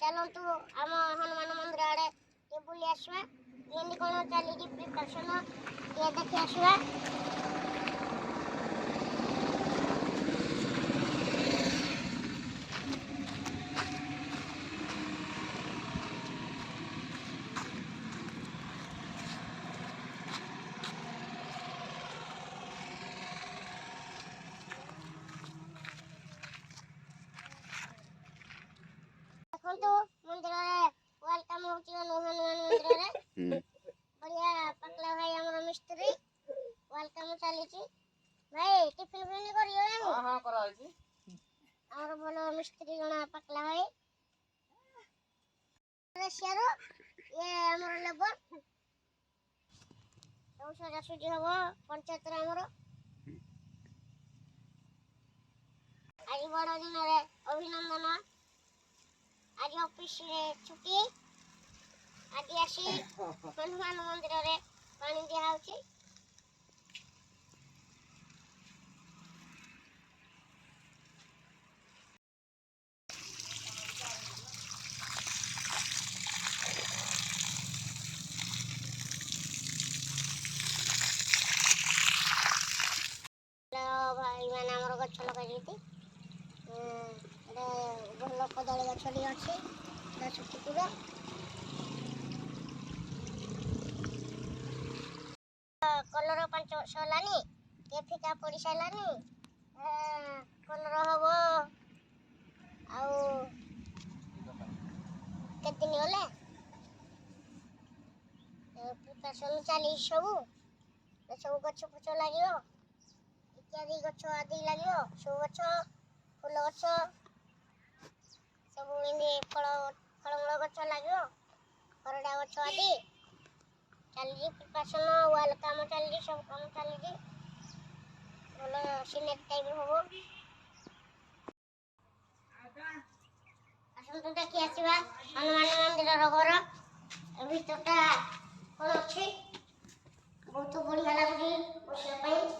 चलतु आम हनुमान मंदिर आड़े ये बुली आसवा केनी कोन चली प्रिपरेशन ये देखि आसवा देखो मंदिर वेलकम होची हनुमान मंदिर रे बढ़िया पकला भाई हमर मिस्त्री वेलकम चली छी भाई टिफिन बिन करियो हां हां करा छी और बोलो मिस्त्री गणा पकला भाई रशियारो ये हमर लेबर औषध सुजी हबो पंचायत रे हमर आज बड़ दिन रे अभिनंदन आज ऑफिस रे छुट्टी आज आसी हनुमान मंदिर रे पानी दिया होची भाई मैंने हमर गछ लगा जेती भल कदली गछटी अच्छे छुट्टी पूरा कलर 5 वर्ष हलानी ये फिका पड़ी सारानी कलर हम आउ केदिन गले प्रिपरेशन चली सब सब गछ फुच लगे इत्यादि गछ आदि लगे सब गछ फूल गछ सब फलमूल गछ लगे करडा गछ आदि चली प्रिपरेशन वाल काम चली सब काम चली बोलो सिनेट टाइप हो आसन तो देखि आसीबा हनुमान मंदिर रो घर भीतरटा कोन अछि बहुत बढ़िया लागुची बसिया पई